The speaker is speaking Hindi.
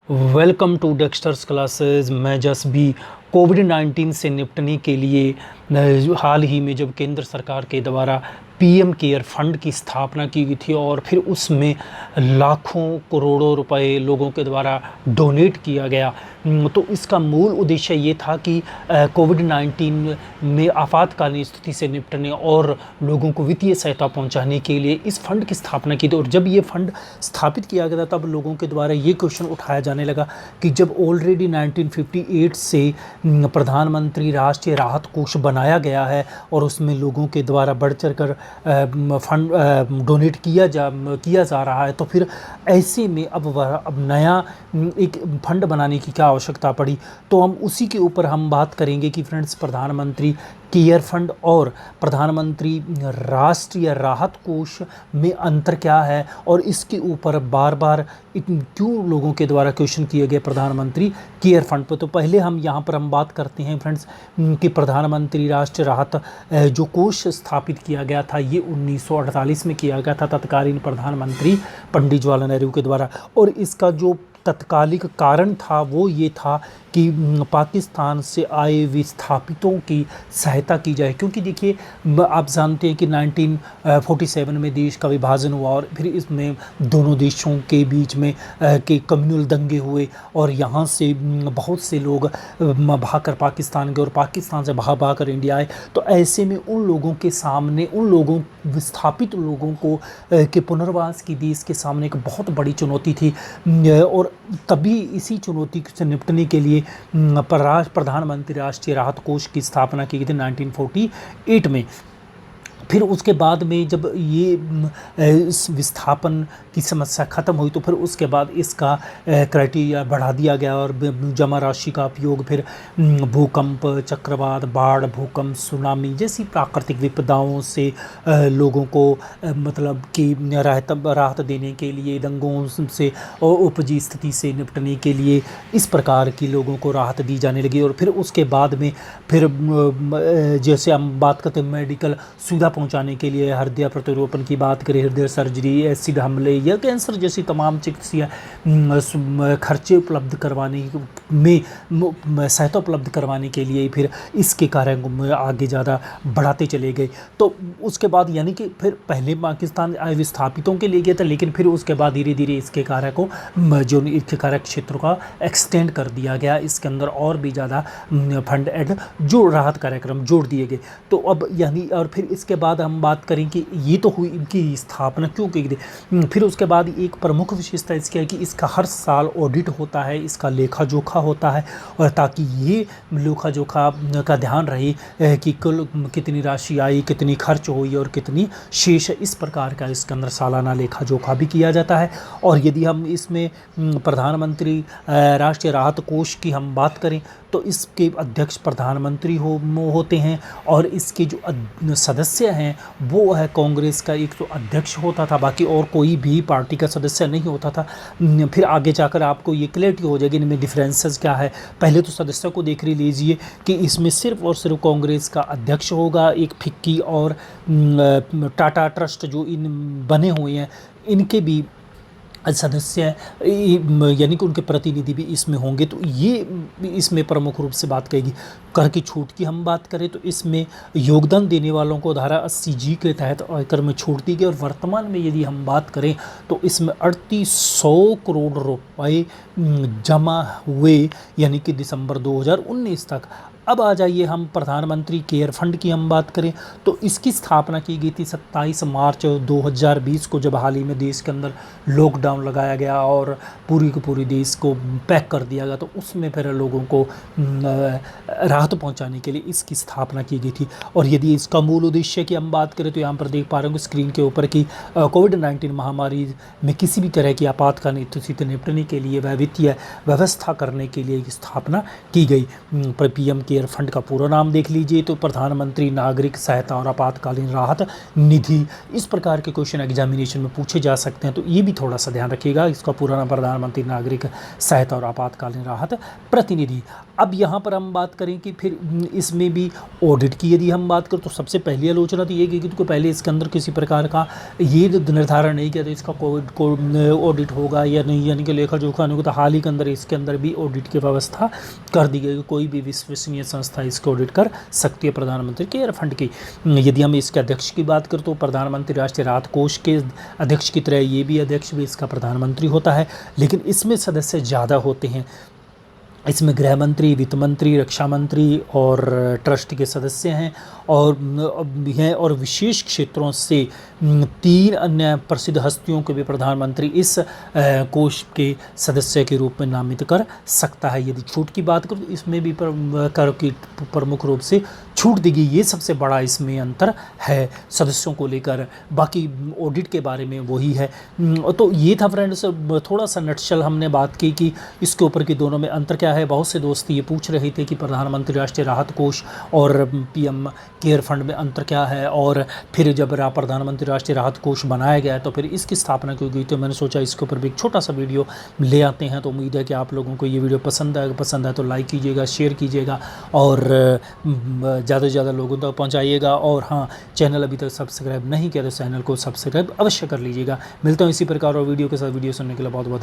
Welcome to Dexters classes. मैं जस भी कोविड-19 से निपटने के लिए हाल ही में जब केंद्र सरकार के द्वारा पीएम केयर फंड की स्थापना की गई थी और फिर उसमें लाखों करोड़ों रुपए लोगों के द्वारा डोनेट किया गया। तो इसका मूल उद्देश्य ये था कि कोविड-19 में आपातकालीन स्थिति से निपटने और लोगों को वित्तीय सहायता पहुंचाने के लिए इस फंड की स्थापना की थी। और जब ये फंड स्थापित किया गया तब लोगों के द्वारा ये क्वेश्चन उठाया जाने लगा कि जब ऑलरेडी 1958 से प्रधानमंत्री राष्ट्रीय राहत कोष बनाया गया है और उसमें लोगों के द्वारा बढ़ चढ़ कर फंड डोनेट किया जा रहा है, तो फिर ऐसे में अब नया एक फंड बनाने की क्या आवश्यकता पड़ी। तो हम उसी के ऊपर हम बात करेंगे कि फ्रेंड्स, प्रधानमंत्री केयर फंड और प्रधानमंत्री राष्ट्रीय राहत कोष में अंतर क्या है और इसके ऊपर बार बार क्यों लोगों के द्वारा क्वेश्चन किए गए प्रधानमंत्री केयर फंड पर। तो पहले हम यहाँ पर हम बात करते हैं फ्रेंड्स कि प्रधानमंत्री राष्ट्रीय राहत जो कोष स्थापित किया गया था ये 1948 में किया गया था तत्कालीन प्रधानमंत्री पंडित जवाहरलाल नेहरू के द्वारा। और इसका जो तत्कालिक कारण था वो ये था कि पाकिस्तान से आए विस्थापितों की सहायता की जाए, क्योंकि देखिए आप जानते हैं कि 1947 में देश का विभाजन हुआ और फिर इसमें दोनों देशों के बीच में के कम्युनल दंगे हुए और यहाँ से बहुत से लोग भागकर पाकिस्तान गए और पाकिस्तान से भागकर इंडिया आए। तो ऐसे में उन लोगों के सामने विस्थापित लोगों को के पुनर्वास की देश के सामने एक बहुत बड़ी चुनौती थी। और तभी इसी चुनौती से निपटने के लिए प्रधानमंत्री राष्ट्रीय राहत कोष की स्थापना की गई थी 1948 में। फिर उसके बाद में जब ये इस विस्थापन की समस्या ख़त्म हुई तो फिर उसके बाद इसका क्राइटेरिया बढ़ा दिया गया और जमा राशि का उपयोग फिर भूकंप, चक्रवात, बाढ़, भूकंप, सुनामी जैसी प्राकृतिक विपदाओं से लोगों को मतलब कि राहत देने के लिए, दंगों से और उपजी स्थिति से निपटने के लिए इस प्रकार की लोगों को राहत दी जाने लगी। और फिर उसके बाद में फिर जैसे हम बात करते हैं मेडिकल सुविधा पहुंचाने के लिए, हृदय प्रत्यारोपण की बात करें, हृदय सर्जरी, एसिड हमले या कैंसर जैसी तमाम चिकित्सीय खर्चे उपलब्ध करवाने में सहायता उपलब्ध करवाने के लिए फिर इसके कार्य को आगे ज़्यादा बढ़ाते चले गए। तो उसके बाद यानी कि फिर पहले पाकिस्तान विस्थापितों के लिए गया था, लेकिन फिर उसके बाद धीरे धीरे इसके कार्य को जो इसके कार्य क्षेत्रों का एक्सटेंड कर दिया गया, इसके अंदर और भी ज़्यादा फंड एड जो राहत कार्यक्रम जोड़ दिए गए। तो अब यानी और फिर इसके बाद हम बात करें कि ये तो हुई इनकी स्थापना क्यों की गई। फिर उसके बाद एक प्रमुख विशेषता इसकी है कि इसका हर साल ऑडिट होता है, इसका लेखा जोखा होता है और ताकि ये लेखा जोखा का ध्यान रहे कि कुल कितनी राशि आई, कितनी खर्च हुई और कितनी शेष है। इस प्रकार का इसके अंदर सालाना लेखा जोखा भी किया जाता है। और यदि हम इसमें प्रधानमंत्री राष्ट्रीय राहत कोष की हम बात करें तो इसके अध्यक्ष प्रधानमंत्री होते हैं और इसके जो सदस्य हैं वो है कांग्रेस का एक तो अध्यक्ष होता था, बाकी और कोई भी पार्टी का सदस्य नहीं होता था। फिर आगे जाकर आपको ये क्लियरिटी हो जाएगी इनमें डिफरेंसेस क्या है। पहले तो सदस्य को देख लीजिए कि इसमें सिर्फ और सिर्फ कांग्रेस का अध्यक्ष होगा, एक फिक्की और टाटा ट्रस्ट जो इन बने हुए हैं इनके भी सदस्य यानी कि उनके प्रतिनिधि भी इसमें होंगे। तो ये इसमें प्रमुख रूप से बात करेगी। कर की छूट की हम बात करें तो इसमें योगदान देने वालों को धारा 80G के तहत आयकर में छूट दी गई और वर्तमान में यदि हम बात करें तो इसमें 3800 करोड़ रुपए जमा हुए यानी कि दिसंबर 2019 तक। अब आ जाइए हम प्रधानमंत्री केयर फंड की हम बात करें तो इसकी स्थापना की गई थी 27 मार्च 2020 को, जब हाल ही में देश के अंदर लॉकडाउन लगाया गया और पूरी के पूरी देश को पैक कर दिया गया। तो उसमें फिर लोगों को राहत पहुंचाने के लिए इसकी स्थापना की गई थी। और यदि इसका मूल उद्देश्य की हम बात करें तो यहाँ पर देख पा रहे होंगे स्क्रीन के ऊपर कि कोविड-19 महामारी में किसी भी तरह की आपातकालीन स्थिति से निपटने के लिए वित्तीय व्यवस्था करने के लिए स्थापना की गई पीएम केयर फंड का पूरा नाम देख लीजिए तो प्रधानमंत्री नागरिक सहायता और आपातकालीन राहत निधि। इस प्रकार के क्वेश्चन एग्जामिनेशन में पूछे जा सकते हैं, तो ये भी थोड़ा सा ध्यान रखिएगा। इसका पूरा नाम प्रधानमंत्री नागरिक सहायता और आपातकालीन राहत प्रतिनिधि। अब यहाँ पर हम बात करें कि फिर इसमें भी ऑडिट की यदि हम बात करें तो सबसे पहली आलोचना तो ये कि पहले इसके अंदर किसी प्रकार का ये निर्धारण नहीं किया था इसका कोविड ऑडिट होगा या नहीं, यानी कि लेखा जोखा नहीं होगा। तो हाल ही के अंदर इसके अंदर भी ऑडिट की व्यवस्था कर दी गई, कोई भी विश्वसनीय संस्था इसको ऑडिट कर सकती है प्रधानमंत्री केयर फंड की। यदि हम इसके अध्यक्ष की बात करें तो प्रधानमंत्री राष्ट्रीय राहत कोष के अध्यक्ष की तरह ये भी अध्यक्ष भी इसका प्रधानमंत्री होता है, लेकिन इसमें सदस्य ज़्यादा होते हैं। इसमें गृह मंत्री, वित्त मंत्री, रक्षा मंत्री और ट्रस्ट के सदस्य हैं और विशेष क्षेत्रों से 3 अन्य प्रसिद्ध हस्तियों को भी प्रधानमंत्री इस कोष के सदस्य के रूप में नामित कर सकता है। यदि छूट की बात करूँ तो इसमें भी कर की प्रमुख रूप से छूट दी गई, ये सबसे बड़ा इसमें अंतर है सदस्यों को लेकर। बाकी ऑडिट के बारे में वही है। तो ये था फ्रेंड्स, थोड़ा सा नटशल हमने बात की कि इसके ऊपर कि दोनों में अंतर क्या है। बहुत से दोस्त ये पूछ रहे थे कि प्रधानमंत्री राष्ट्रीय राहत कोष और पीएम केयर फंड में अंतर क्या है, और फिर जब प्रधानमंत्री राष्ट्रीय राहत कोष बनाया गया तो फिर इसकी स्थापना क्यों गई। तो मैंने सोचा इसके ऊपर भी एक छोटा सा वीडियो ले आते हैं। तो उम्मीद है कि आप लोगों को ये वीडियो पसंद आए तो लाइक कीजिएगा, शेयर कीजिएगा और ज़्यादा से ज़्यादा लोगों तक पहुँचाइएगा। और हाँ, चैनल अभी तक सब्सक्राइब नहीं किया तो चैनल को सब्सक्राइब अवश्य कर लीजिएगा। मिलता हूँ इसी प्रकार और वीडियो के साथ। वीडियो सुनने के लिए बहुत बहुत